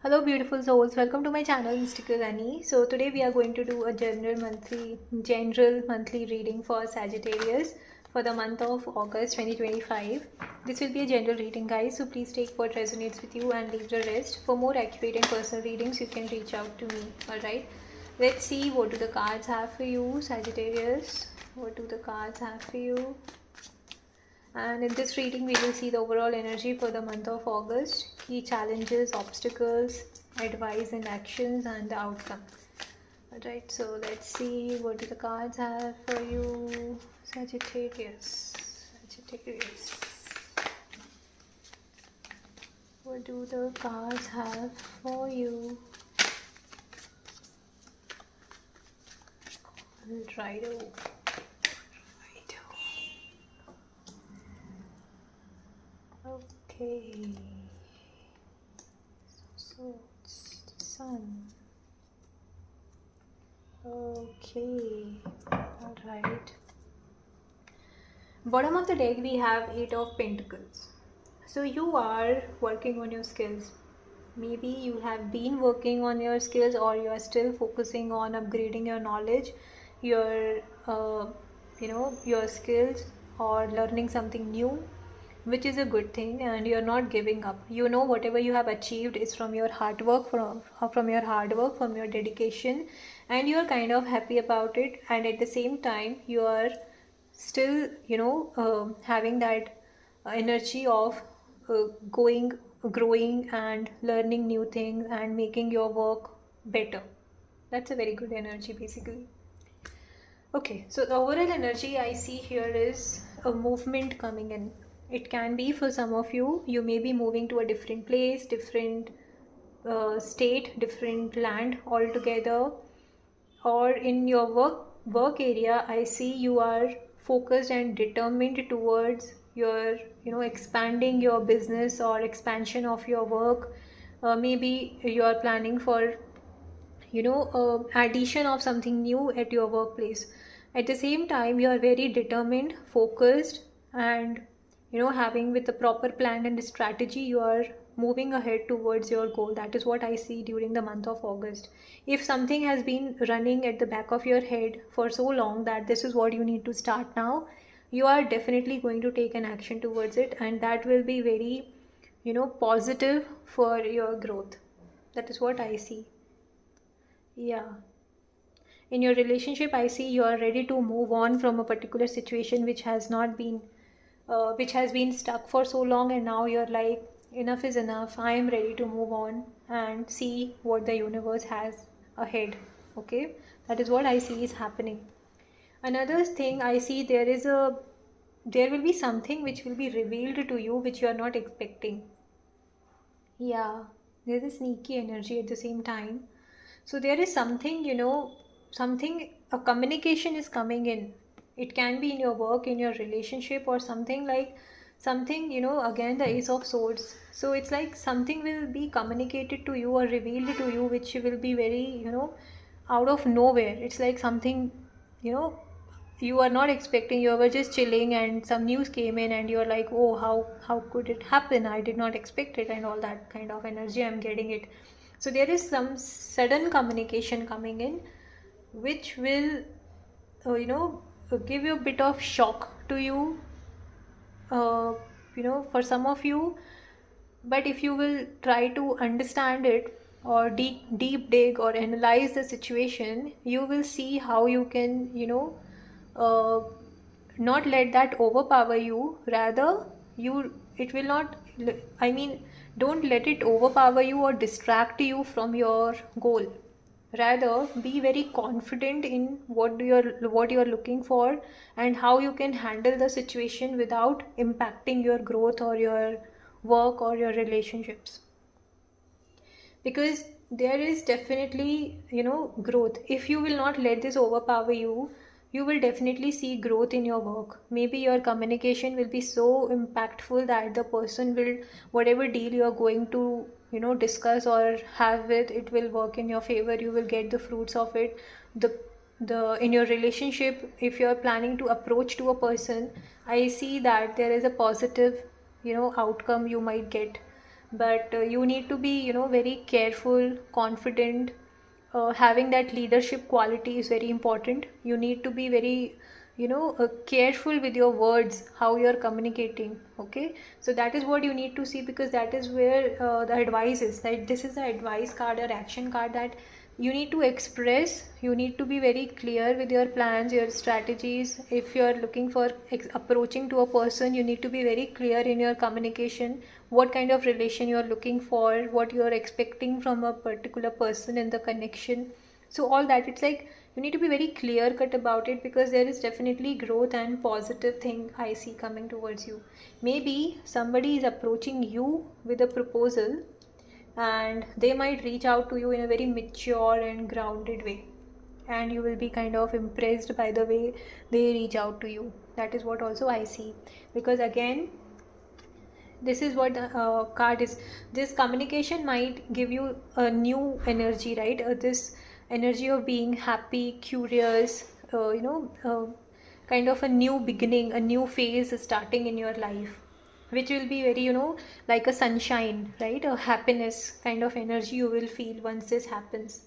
Hello beautiful souls, welcome to my channel Mystical Annie. So today we are going to do a general monthly reading for Sagittarius for the month of August 2025. This will be a general reading guys, so please take what resonates with you and leave the rest. For more accurate and personal readings you can reach out to me. Alright, let's see what do the cards have for you Sagittarius. What do the cards have for you? And in this reading, we will see the overall energy for the month of August, key challenges, obstacles, advice and actions, and the outcome. Alright, so let's see what do the cards have for you, Sagittarius. Sagittarius. What do the cards have for you? Righto. Okay, so it's the sun. Okay, all right. Bottom of the deck we have 8 of Pentacles. So you are working on your skills. Maybe you have been working on your skills, or you are still focusing on upgrading your knowledge, your your skills, or learning something new, which is a good thing, and you're not giving up. You know whatever you have achieved is from your hard work, from your dedication, and you're kind of happy about it. And at the same time you are still having that energy of going growing and learning new things and making your work better. That's a very good energy basically. Okay, so the overall energy I see here is a movement coming in. It can be for some of you, you may be moving to a different place, different state, different land altogether, or in your work area. I see you are focused and determined towards your expanding your business or expansion of your work. Maybe you are planning for addition of something new at your workplace. At the same time you are very determined, focused, and having with a proper plan and strategy, you are moving ahead towards your goal. That is what I see during the month of August. If something has been running at the back of your head for so long that this is what you need to start now, you are definitely going to take an action towards it, and that will be very positive for your growth. That is what I see. Yeah, in your relationship I see you are ready to move on from a particular situation which has not been which has been stuck for so long, and now you're like, enough is enough, I am ready to move on and see what the universe has ahead. Okay, that is what I see is happening. Another thing I see, there will be something which will be revealed to you which you are not expecting. Yeah, there's a sneaky energy at the same time. So there is something, something, a communication is coming in. It can be in your work, in your relationship, or something like something, again, the Ace of Swords. So it's like something will be communicated to you or revealed to you, which will be very, out of nowhere. It's like something, you know, you are not expecting. You were just chilling and some news came in and you're like, oh, how could it happen, I did not expect it, and all that kind of energy I'm getting it. So there is some sudden communication coming in which will give you a bit of shock to you, uh, for some of you. But if you will try to understand it, or deep dig or analyze the situation, you will see how you can uh, not let that overpower you. Rather, you it will not, I mean, don't let it overpower you or distract you from your goal. Rather, be very confident in what you are looking for, and how you can handle the situation without impacting your growth or your work or your relationships. Because there is definitely growth. If you will not let this overpower you, you will definitely see growth in your work. Maybe your communication will be so impactful that the person will, whatever deal you are going to discuss or have with, it will work in your favor. You will get the fruits of it. The in your relationship, if you are planning to approach to a person, I see that there is a positive outcome you might get. but you need to be, very careful, confident. Having that leadership quality is very important. You need to be very, careful with your words, how you're communicating. Okay, so that is what you need to see, because that is where the advice is, that this is the advice card or action card that you need to express. You need to be very clear with your plans, your strategies. If you are looking for approaching to a person, you need to be very clear in your communication, what kind of relation you are looking for, what you are expecting from a particular person in the connection. So all that, it's like you need to be very clear cut about it, because there is definitely growth and positive thing I see coming towards you. Maybe somebody is approaching you with a proposal, and they might reach out to you in a very mature and grounded way, and you will be kind of impressed by the way they reach out to you. That is what also I see, because again, this is what the card is. This communication might give you a new energy, right? This energy of being happy, curious, kind of a new beginning, a new phase starting in your life, which will be very, like a sunshine, right? A happiness kind of energy you will feel once this happens.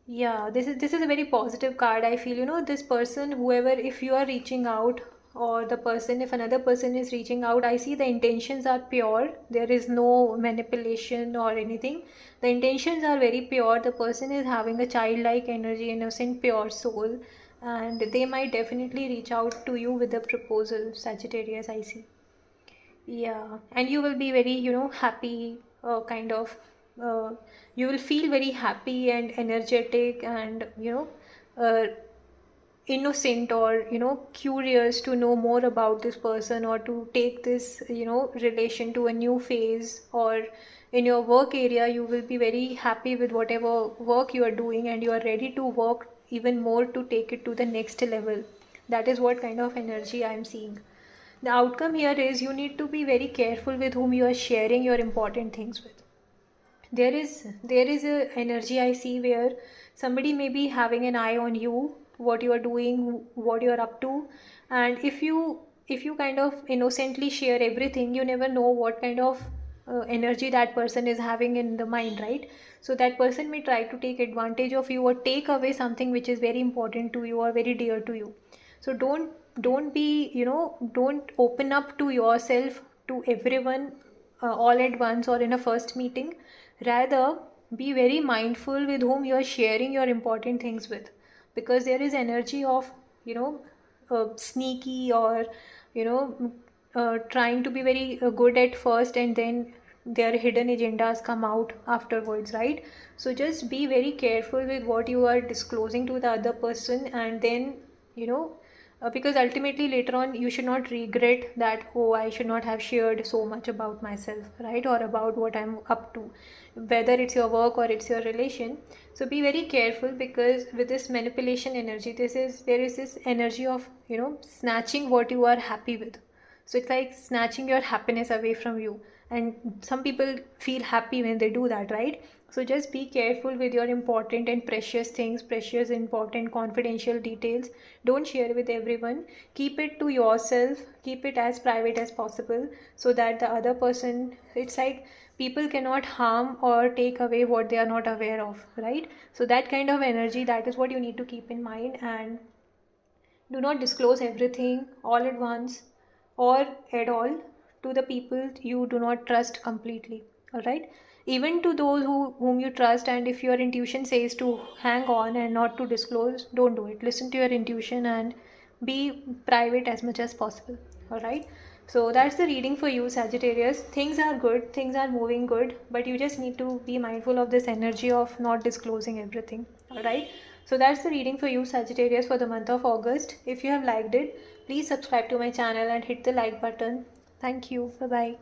Yeah, this is a very positive card. I feel, this person, whoever, if you are reaching out, or the person, if another person is reaching out, I see the intentions are pure. There is no manipulation or anything. The intentions are very pure. The person is having a childlike energy, innocent, pure soul, and they might definitely reach out to you with a proposal, Sagittarius, I see. Yeah, and you will be very, happy, kind of, uh, you will feel very happy and energetic, and, innocent, or, curious to know more about this person, or to take this, relation to a new phase. Or in your work area, you will be very happy with whatever work you are doing, and you are ready to work even more to take it to the next level. That is what kind of energy I am seeing. The outcome here is you need to be very careful with whom you are sharing your important things with. There is a energy I see where somebody may be having an eye on you, what you are doing, what you are up to. And if you kind of innocently share everything, you never know what kind of energy that person is having in the mind, right? So that person may try to take advantage of you, or take away something which is very important to you or very dear to you. So don't be, don't open up to yourself to everyone, all at once or in a first meeting. Rather, be very mindful with whom you are sharing your important things with, because there is energy of, sneaky, or, trying to be very good at first, and then their hidden agendas come out afterwards, right? So just be very careful with what you are disclosing to the other person, and then, you know because ultimately later on you should not regret that, oh, I should not have shared so much about myself, right? Or about what I'm up to, whether it's your work or it's your relation. So be very careful, because with this manipulation energy, there is this energy of, snatching what you are happy with. So it's like snatching your happiness away from you. And some people feel happy when they do that, right? So just be careful with your important and precious things, precious, important, confidential details. Don't share with everyone. Keep it to yourself. Keep it as private as possible, so that the other person, it's like people cannot harm or take away what they are not aware of, right? So that kind of energy, that is what you need to keep in mind. And do not disclose everything all at once, or at all, to the people you do not trust completely. All right? Even to those whom you trust, and if your intuition says to hang on and not to disclose, don't do it. Listen to your intuition and be private as much as possible. All right? So that's the reading for you, Sagittarius. Things are good, things are moving good, but you just need to be mindful of this energy of not disclosing everything. All right? So that's the reading for you, Sagittarius, for the month of August. If you have liked it, please subscribe to my channel and hit the like button. Thank you. Bye bye.